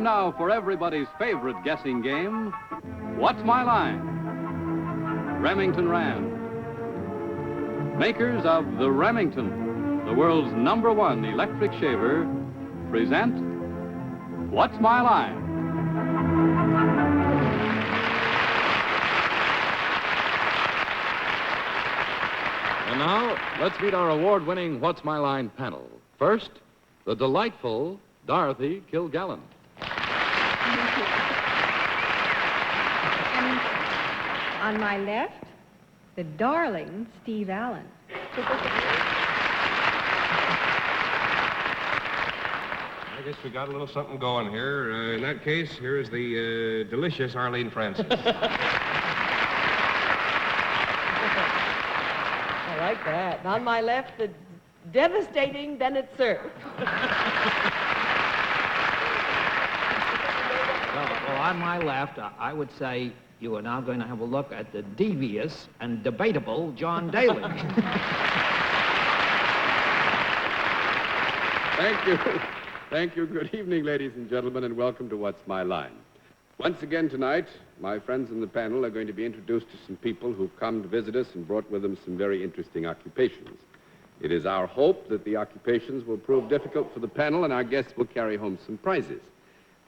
time now for everybody's favorite guessing game, What's My Line? Remington Rand. Makers of the Remington, the world's #1 electric shaver, present What's My Line? And now, let's meet our award-winning What's My Line panel. First, the delightful Dorothy Kilgallen. And on my left, the darling Steve Allen. I guess we got a little something going here. In that case, here is the delicious Arlene Francis. I like that. And on my left, the devastating Bennett Cerf. Well, on my left, I would say you are now going to have a look at the devious and debatable John Daly. Thank you. Thank you. Good evening, ladies and gentlemen, and welcome to What's My Line. Once again tonight, my friends in the panel are going to be introduced to some people who've come to visit us and brought with them some very interesting occupations. It is our hope that the occupations will prove difficult for the panel and our guests will carry home some prizes.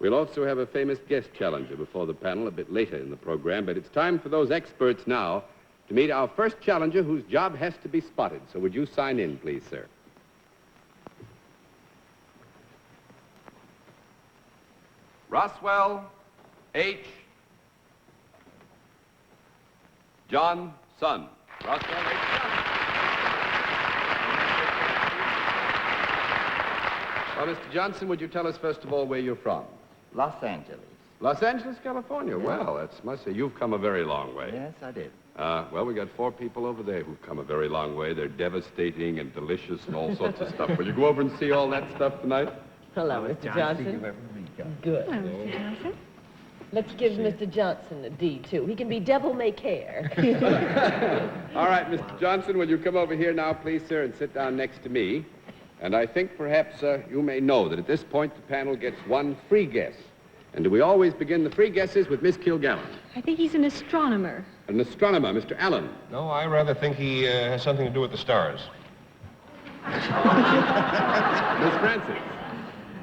We'll also have a famous guest challenger before the panel a bit later in the program, but it's time for those experts now to meet our first challenger whose job has to be spotted. So would you sign in, please, sir? Roswell H. Johnson. Roswell H. Johnson. Well, Mr. Johnson, would you tell us first of all where you're from? Los Angeles. Los Angeles, California. Yeah. Well, that's must say you've come a very long way. Yes, I did. Well, we got 4 people over there who've come a very long way. They're devastating and delicious and all sorts of stuff. Will you go over and see all that stuff tonight? Hello, Mr. Johnson. Good. Hello, Mr. Johnson. Let's give Mr. Johnson a D, too. He can be devil-may-care. All right, Mr. Johnson, will you come over here now, please, sir, and sit down next to me? And I think perhaps you may know that at this point the panel gets 1 free guess. And we always begin the free guesses with Miss Kilgallen. I think he's an astronomer. An astronomer, Mr. Allen. No, I rather think he has something to do with the stars. Miss Francis.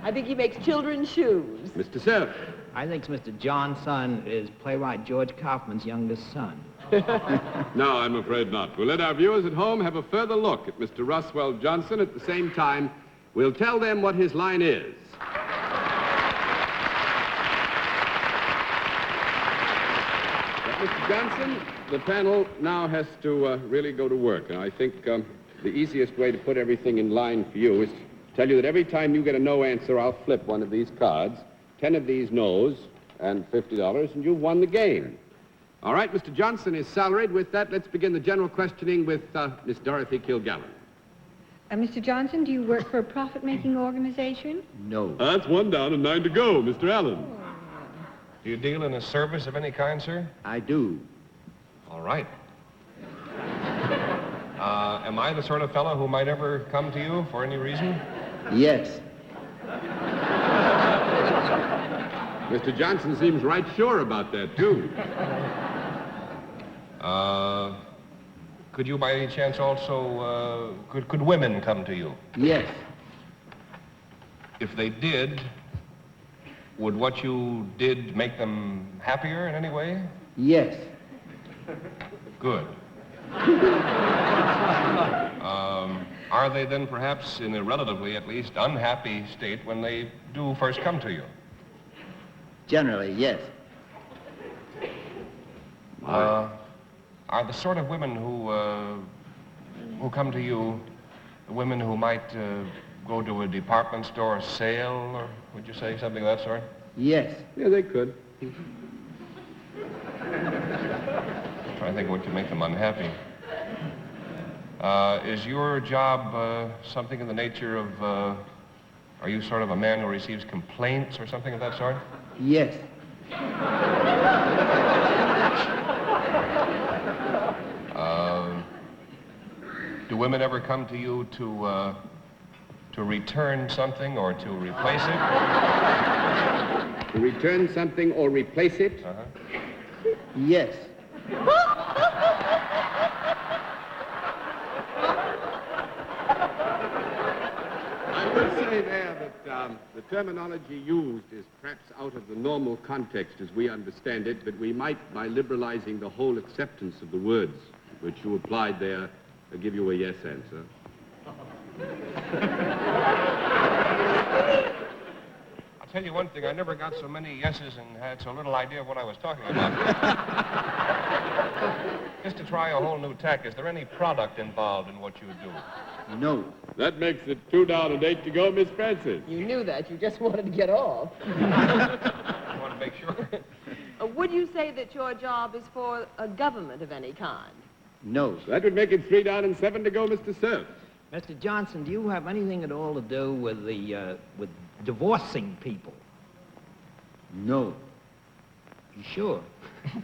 I think he makes children's shoes. Mr. Cerf. I think Mr. Johnson is playwright George Kaufman's youngest son. No, I'm afraid not. We'll let our viewers at home have a further look at Mr. Roswell Johnson. At the same time, we'll tell them what his line is. Mr. Johnson, the panel now has to really go to work. And I think the easiest way to put everything in line for you is to tell you that every time you get a no answer, I'll flip one of these cards, 10 of these no's, and $50, and you've won the game. All right, Mr. Johnson is salaried. With that, let's begin the general questioning with Miss Dorothy Kilgallen. Mr. Johnson, do you work for a profit-making organization? No. That's 1 down and 9 to go, Mr. Allen. Do you deal in a service of any kind, sir? I do. All right. Am I the sort of fellow who might ever come to you for any reason? Yes. Mr. Johnson seems right sure about that, too. Could you by any chance also, could women come to you? Yes. If they did, would what you did make them happier in any way? Yes. Good. Are they then perhaps in a relatively, at least, unhappy state when they do first come to you? Generally, yes. Are the sort of women who come to you the women who might go to a department store sale, or would you say something of that sort? Yes. Yeah, they could. Trying to think of what could make them unhappy. Is your job something in the nature of, are you sort of a man who receives complaints or something of that sort? Yes. Do women ever come to you to return something or to replace it? To return something or replace it? Yes. I would say there that the terminology used is perhaps out of the normal context as we understand it, but we might, by liberalizing the whole acceptance of the words which you applied there, give you a yes answer. I'll tell you one thing, I never got so many yeses and had so little idea of what I was talking about. Just to try a whole new tack, is there any product involved in what you do? No. That makes it 2 down and 8 to go, Miss Francis. You knew that. You just wanted to get off. I want to make sure. Would you say that your job is for a government of any kind? No. That would make it 3 down and 7 to go, Mr. Cerf. Mr. Johnson, do you have anything at all to do with with divorcing people? No. You sure?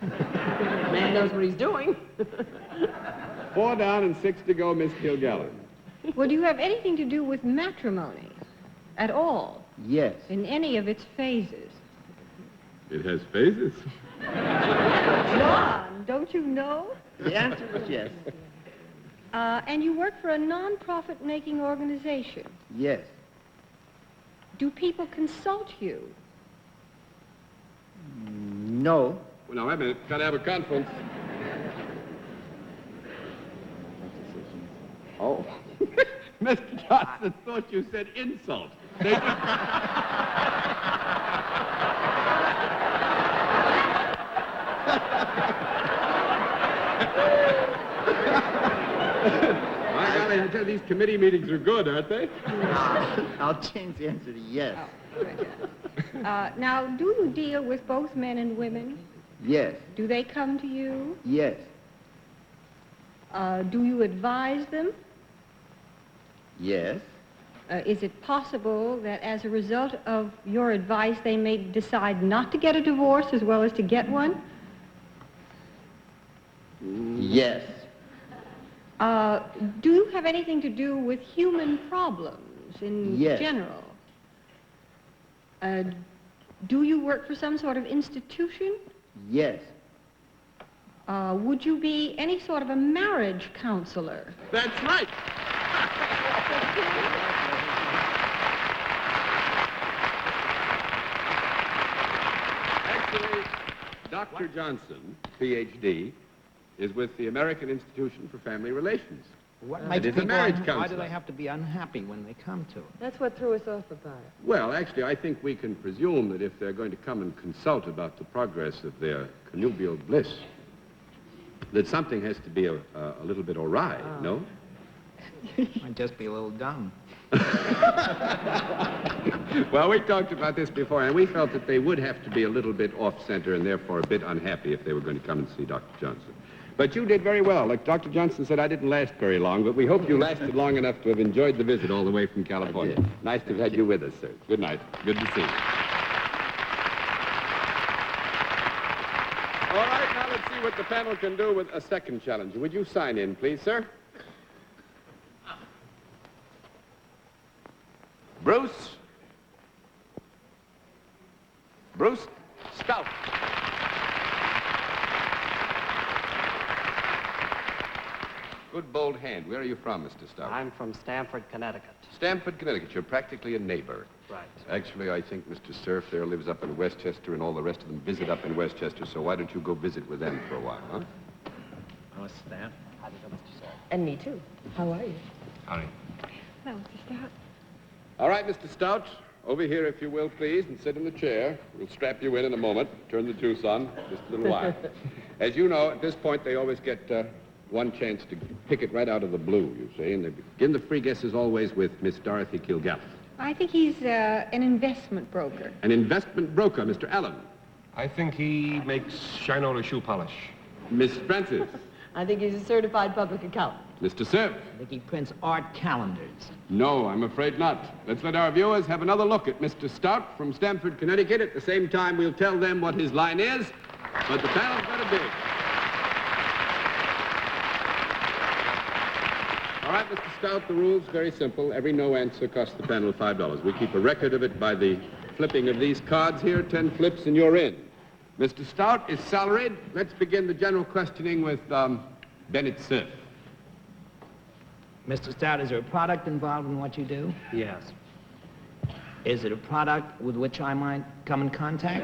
Man knows what he's doing. 4 down and 6 to go, Miss Kilgallen. Would you have anything to do with matrimony at all, Yes. in any of its phases? It has phases. John, don't you know? The answer is yes. And you work for a non-profit making organization. Yes. Do people consult you? No. Well, now, wait a minute. Got to have a conference. Oh. Mr. Johnson thought you said insult. I tell you, these committee meetings are good, aren't they? I'll change the answer to yes. Now, do you deal with both men and women? Yes. Do they come to you? Yes. Do you advise them? Yes. Is it possible that as a result of your advice, they may decide not to get a divorce as well as to get one? Yes. Do you have anything to do with human problems in Yes. general? Do you work for some sort of institution? Yes. Would you be any sort of a marriage counselor? That's right. Actually, Dr. Johnson, Ph.D., is with the American Institution for Family Relations. What It makes is a people marriage Why do counselor. they have to be unhappy when they come to it? That's what threw us off about it. Well, actually, I think we can presume that if they're going to come and consult about the progress of their connubial bliss, that something has to be a little bit awry, no? Might just be a little dumb. Well, we talked about this before, and we felt that they would have to be a little bit off-center and therefore a bit unhappy if they were going to come and see Dr. Johnson. But you did very well. Like Dr. Johnson said, I didn't last very long, but we hope you lasted long enough to have enjoyed the visit all the way from California. Nice to have had you with us, sir. Good night. Good to see you. All right, now let's see what the panel can do with a second challenge. Would you sign in, please, sir? Bruce Stout. Good bold hand. Where are you from, Mr. Stout? I'm from Stamford, Connecticut. Stamford, Connecticut. You're practically a neighbor. Right. Actually, I think Mr. Cerf there lives up in Westchester, and all the rest of them visit up in Westchester, so why don't you go visit with them for a while, huh? Oh, Stan. How do you do, Mr. Cerf? And me too. How are you? Howdy. Well, Mr. Stout. All right, Mr. Stout, over here, if you will, please, and sit in the chair. We'll strap you in a moment. Turn the juice on, just a little while. As you know, at this point, they always get one chance to pick it right out of the blue, you see, and they begin the free guesses always with Miss Dorothy Kilgallen. I think he's an investment broker. An investment broker, Mr. Allen. I think he makes Shinola shoe polish. Miss Francis. I think he's a certified public accountant. Mr. Cerf. I think he prints art calendars. No, I'm afraid not. Let's let our viewers have another look at Mr. Stout from Stamford, Connecticut. At the same time, we'll tell them what his line is, but the panel's better big. All right, Mr. Stout, the rule's very simple. Every no answer costs the panel $5. We keep a record of it by the flipping of these cards here, 10 flips and you're in. Mr. Stout is salaried. Let's begin the general questioning with Bennett Cerf. Mr. Stout, is there a product involved in what you do? Yes. Is it a product with which I might come in contact?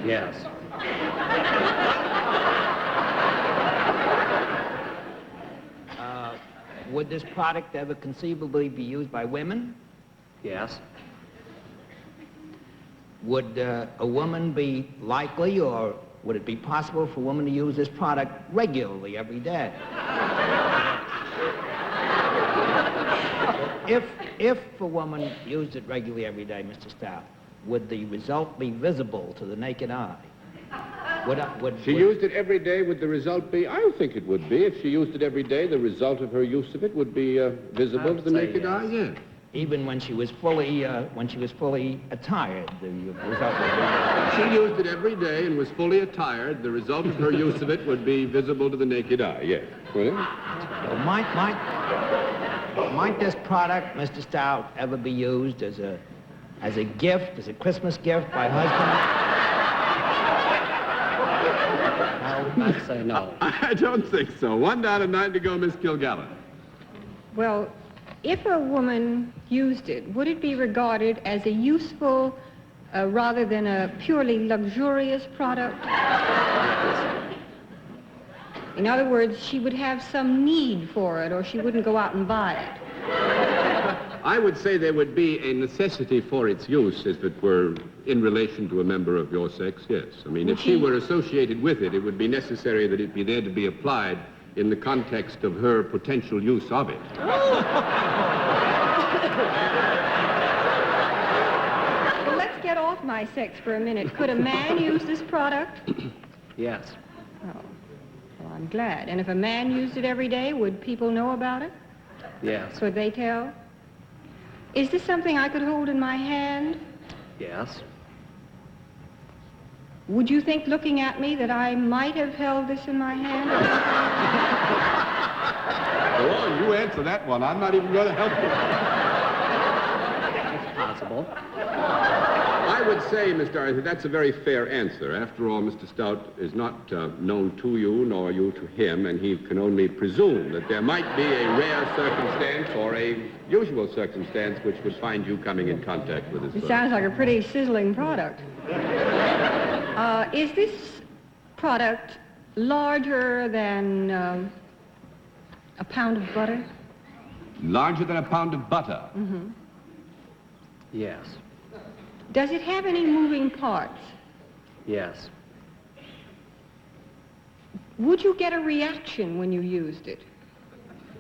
Yes. Would this product ever conceivably be used by women? Yes. Would a woman be likely, or would it be possible for a woman to use this product regularly every day? If a woman used it regularly every day, Mr. Stout, would the result be visible to the naked eye? She used it every day, would the result be? I don't think it would be. If she used it every day, the result of her use of it would be visible to the naked eye, yes. Even when she was fully attired, the result would be... If she used it every day and was fully attired, the result of her use of it would be visible to the naked eye, yes. Well, might this product, Mr. Stout, ever be used as a gift, as a Christmas gift by husbands? I'd say no. I don't think so. 1 down and 9 to go, Miss Kilgallen. Well, if a woman used it, would it be regarded as a useful rather than a purely luxurious product? In other words, she would have some need for it, or she wouldn't go out and buy it. I would say there would be a necessity for its use if it were in relation to a member of your sex, yes. I mean, if she were associated with it, it would be necessary that it be there to be applied in the context of her potential use of it. Well, let's get off my sex for a minute. Could a man use this product? Yes. Oh, well, I'm glad. And if a man used it every day, would people know about it? Yes. Could they tell? Is this something I could hold in my hand? Yes. Would you think, looking at me, that I might have held this in my hand? Go on, you answer that one. I'm not even going to help you. It's possible. I would say, Mr. Arthur, that's a very fair answer. After all, Mr. Stout is not known to you, nor you to him, and he can only presume that there might be a rare circumstance or a usual circumstance which would find you coming in contact with his It sounds like a pretty sizzling product. Is this product larger than a pound of butter? Larger than a pound of butter? Mm-hmm. Yes. Does it have any moving parts? Yes. Would you get a reaction when you used it,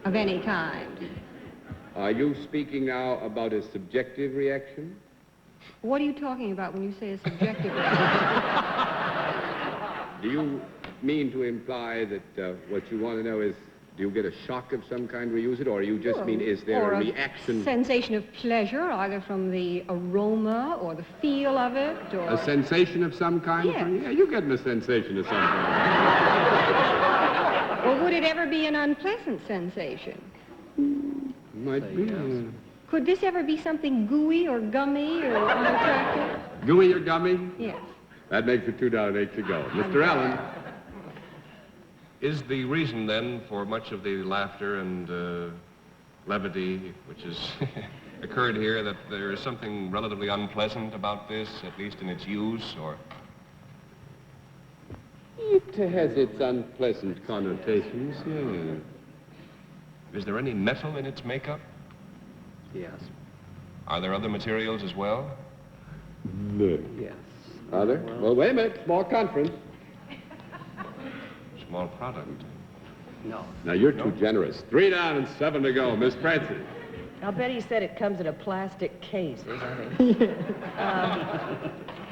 of any kind? Are you speaking now about a subjective reaction? What are you talking about when you say a subjective reaction? Do you mean to imply that what you want to know is, do you get a shock of some kind when you use it, or you just mean, is there or a reaction? Sensation of pleasure, either from the aroma or the feel of it, or... A sensation of some kind? Yes. Yeah, you're getting a sensation of some kind. Or would it ever be an unpleasant sensation? Might be. Could this ever be something gooey or gummy or unattractive? Gooey or gummy? Yes. That makes it 2 down and 8 to go. Mr. Allen. Is the reason, then, for much of the laughter and levity which has occurred here that there is something relatively unpleasant about this, at least in its use, or... It has its unpleasant connotations, yeah. Is there any metal in its makeup? Yes. Are there other materials as well? No. Yes. Are there? Well, wait a minute. Small conference. Small product. No. Now, you're too generous. 3 down and 7 to go. Miss Francis. I'll bet he said it comes in a plastic case or something.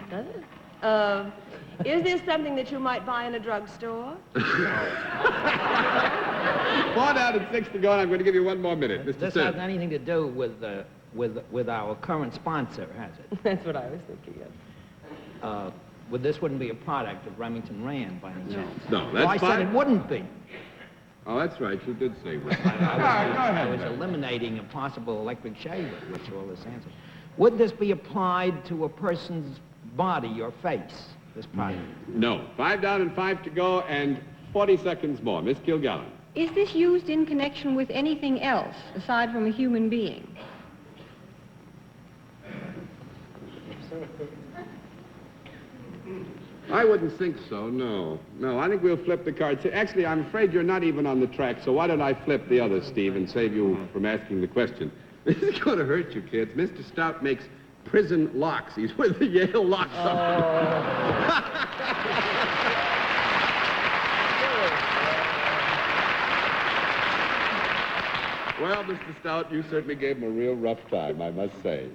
Does it? Is this something that you might buy in a drugstore? 4 down and 6 to go, and I'm going to give you 1 more minute. Mr. This Cerf. has anything to do with our current sponsor, has it? That's what I was thinking of. This wouldn't be a product of Remington Rand by any chance. No, Well, I that's fine. said it wouldn't be. Oh, that's right. You did say that. I Go was ahead. eliminating a possible electric shaver, which all this answers. Would this be applied to a person's body or face, this product? No. 5 down and 5 to go, and 40 seconds more. Miss Kilgallen. Is this used in connection with anything else aside from a human being? I wouldn't think so, no. No, I think we'll flip the card. Actually, I'm afraid you're not even on the track, so why don't I flip the others, Steve, and save you from asking the question. This is going to hurt you, kids. Mr. Stout makes prison locks. He's with the Yale Lock Well, Mr. Stout, you certainly gave him a real rough time, I must say.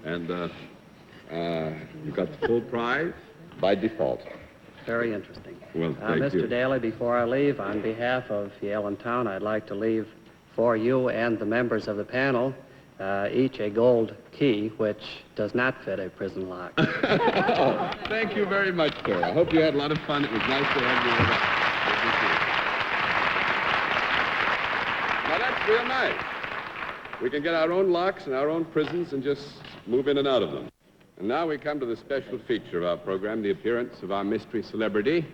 And you got the full prize by default. Very interesting. Well, thank you. Mr. Daly, before I leave, on behalf of Yale and Town, I'd like to leave for you and the members of the panel each a gold key, which does not fit a prison lock. Oh, thank you very much, sir. I hope you had a lot of fun. It was nice to have you with us. Now, that's real nice. We can get our own locks and our own prisons and just move in and out of them. And now we come to the special feature of our program, the appearance of our mystery celebrity.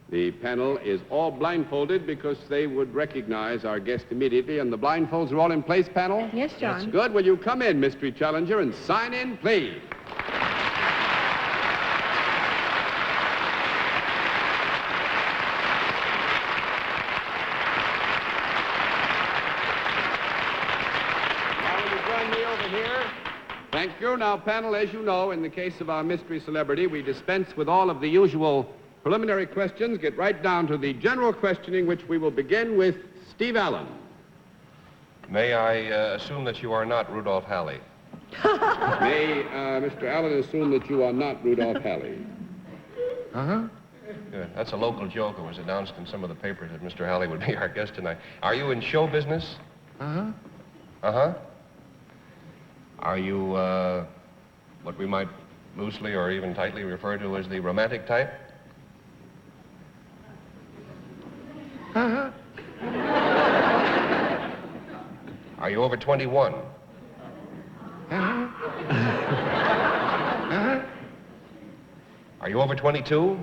The panel is all blindfolded because they would recognize our guest immediately, and the blindfolds are all in place, panel? Yes, John. That's good. Will you come in, mystery challenger, and sign in, please? Now, will you join me over here? Thank you. Now, panel, as you know, in the case of our mystery celebrity, we dispense with all of the usual preliminary questions, get right down to the general questioning, which we will begin with Steve Allen. May I assume that you are not Rudolph Halley? May Mr. Allen assume that you are not Rudolph Halley? Uh-huh. Good. That's a local joke. It was announced in some of the papers that Mr. Halley would be our guest tonight. Are you in show business? Uh-huh. Uh-huh. Are you what we might loosely or even tightly refer to as the romantic type? Uh-huh. Are you over 21? Uh-huh. Uh-huh. Are you over 22?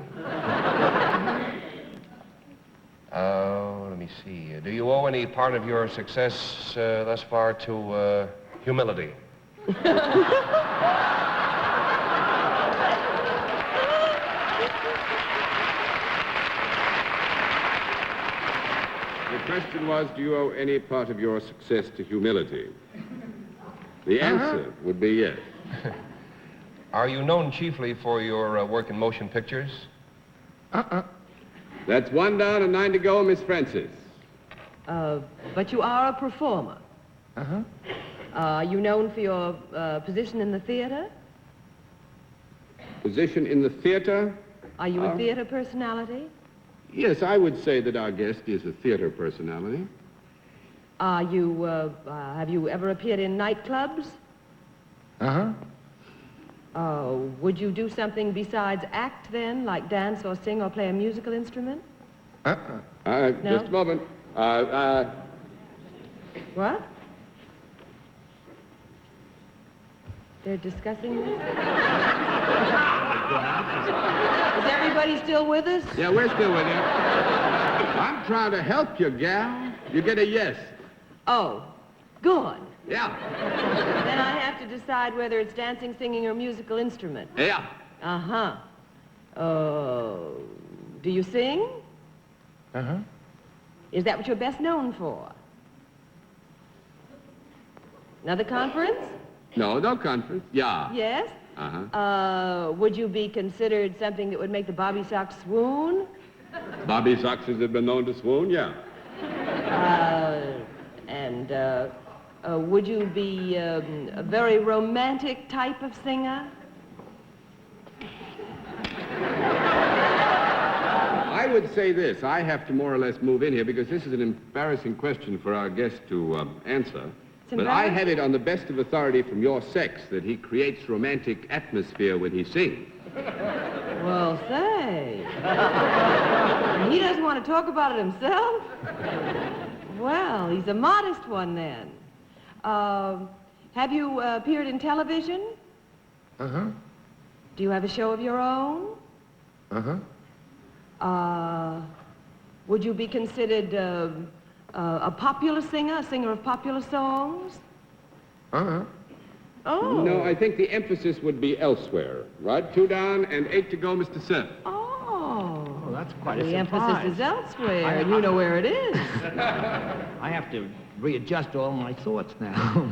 Let me see. Do you owe any part of your success thus far to humility? The question was, do you owe any part of your success to humility? The answer would be yes. Are you known chiefly for your work in motion pictures? That's 1 down and 9 to go, Miss Francis. But you are a performer. Uh-huh. Are you known for your position in the theater? Position in the theater? Are you a theater personality? Yes, I would say that our guest is a theater personality. Are you, have you ever appeared in nightclubs? Uh-huh. Would you do something besides act then, like dance or sing or play a musical instrument? Uh-uh. No? Just a moment. What? They're discussing this? Is everybody still with us? Yeah, we're still with you. I'm trying to help you, gal. You get a yes. Oh, good. Yeah. Then I have to decide whether it's dancing, singing, or musical instrument. Yeah. Uh-huh. Do you sing? Uh-huh. Is that what you're best known for? Another conference? No conference. Yeah. Yes? Uh-huh. Would you be considered something that would make the Bobby Sox swoon? Bobby Soxers have been known to swoon, yeah. Would you be a very romantic type of singer? I would say this. I have to more or less move in here because this is an embarrassing question for our guest to answer. But I have it on the best of authority from your sex that he creates romantic atmosphere when he sings. Well, say. He doesn't want to talk about it himself? Well, he's a modest one then. Have you appeared in television? Uh-huh. Do you have a show of your own? Uh-huh. Would you be considered a popular singer, a singer of popular songs? Uh-huh. Oh. No, I think the emphasis would be elsewhere, right? 2 down and 8 to go, Mr. Cerf. Oh. Oh, that's quite a The surprise. emphasis is elsewhere, and you know where it is. I have to readjust all my thoughts now.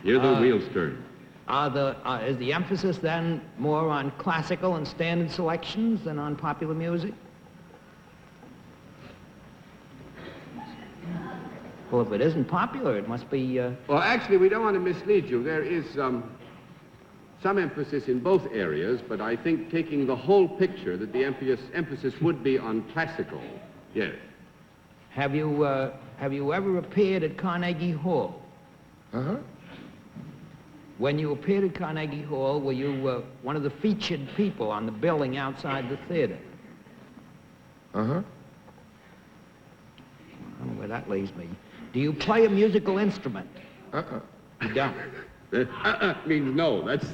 You're the wheels turn. Is the emphasis then more on classical and standard selections than on popular music? Well, if it isn't popular, it must be... Well, actually, we don't want to mislead you. There is some emphasis in both areas, but I think taking the whole picture that the emphasis would be on classical. Yes. Have you ever appeared at Carnegie Hall? Uh-huh. When you appeared at Carnegie Hall, were you one of the featured people on the building outside the theater? Uh-huh. I don't know where that leaves me. Do you play a musical instrument? Uh-uh. You don't. Means no. That's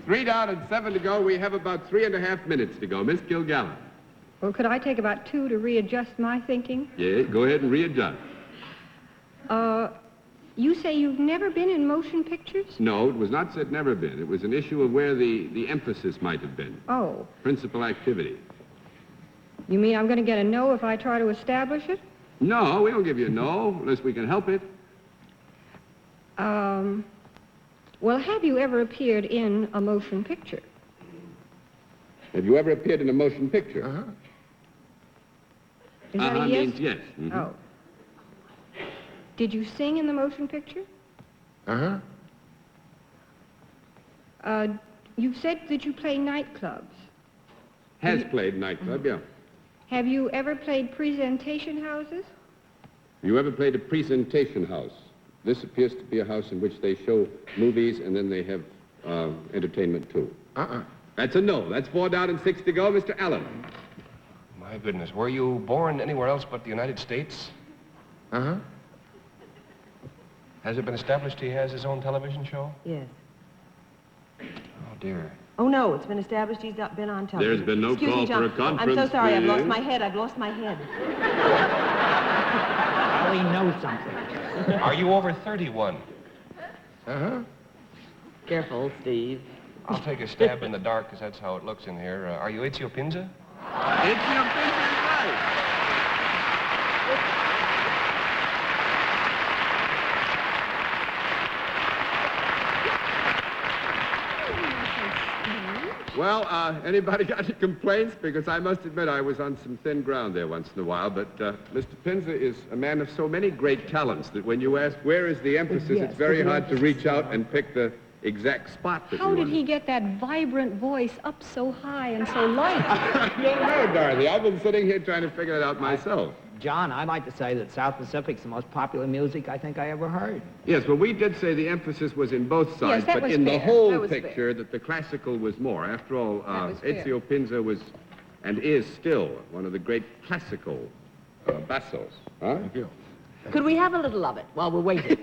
3 down and 7 to go. We have about 3.5 minutes to go. Miss Kilgallen. Well, could I take about 2 to readjust my thinking? Yeah, go ahead and readjust. You say you've never been in motion pictures? No, it was not said never been. It was an issue of where the emphasis might have been. Oh. Principal activity. You mean I'm going to get a no if I try to establish it? No, we don't give you a no unless we can help it. Well, have you ever appeared in a motion picture? Have you ever appeared in a motion picture? Uh-huh. Is that a yes? Means yes. Mhm. Oh. Did you sing in the motion picture? Uh-huh. You said that you play nightclubs. Has played nightclub, yeah. Have you ever played presentation houses? Have you ever played a presentation house? This appears to be a house in which they show movies and then they have entertainment too. Uh-uh. That's a no. That's 4 down and 6 to go. Mr. Allen. My goodness, were you born anywhere else but the United States? Uh-huh. Has it been established he has his own television show? Yes. Oh, dear. Oh, no, it's been established he's not been on television. There's been no Excuse call me, John. for a conference. I'm so sorry, I've lost please. my head. I've lost my head. Daly knows something. Are you over 31? Uh-huh. Careful, Steve. I'll take a stab in the dark, because that's how it looks in here. Are you Ezio Pinza? Ezio Pinza is right. Well, anybody got any complaints? Because I must admit I was on some thin ground there once in a while, but Mr. Pinza is a man of so many great talents that when you ask where is the emphasis, Yes, it's very the hard to reach out and pick the exact spot that How you did want. he get that vibrant voice up so high and so light? I don't know, Dorothy. I've been sitting here trying to figure it out myself. John, I'd like to say that South Pacific's the most popular music I think I ever heard. Yes, well, we did say the emphasis was in both sides, that but was in the fair. whole That was picture that the classical was more. After all, That was fair. Ezio Pinza was and is still one of the great classical bassos. Huh? Thank you. Could we have a little of it while we're waiting?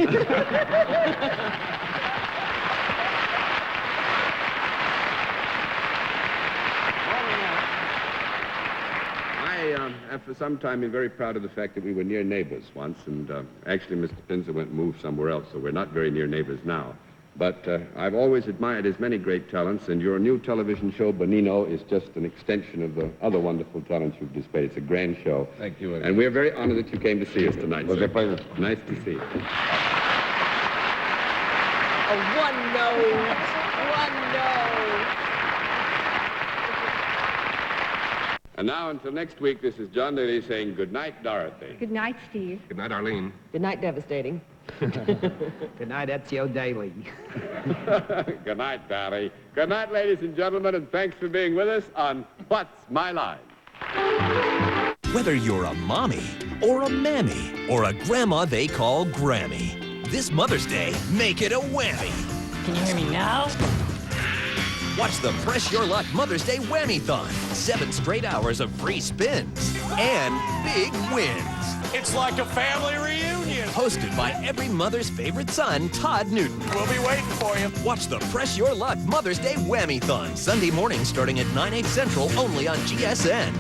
I have for some time been very proud of the fact that we were near neighbors once, and actually Mr. Pinza went and moved somewhere else, so we're not very near neighbors now. But I've always admired his many great talents, and your new television show, Bonino, is just an extension of the other wonderful talents you've displayed. It's a grand show. Thank you. And we're very honored that you came to see us tonight, It was sir. a pleasure. Nice to see you. One no. And now, until next week, this is John Daly saying good night, Dorothy. Good night, Steve. Good night, Arlene. Good night, devastating. Good night, Ezio Daly. Good night, Daly. Good night, ladies and gentlemen, and thanks for being with us on What's My Line? Whether you're a mommy or a mammy or a grandma they call Grammy, this Mother's Day, make it a whammy. Can you hear me now? Watch the Press Your Luck Mother's Day Whammy-thon. 7 straight hours of free spins and big wins. It's like a family reunion. Hosted by every mother's favorite son, Todd Newton. We'll be waiting for you. Watch the Press Your Luck Mother's Day Whammy-thon Sunday morning starting at 9/8 Central only on GSN.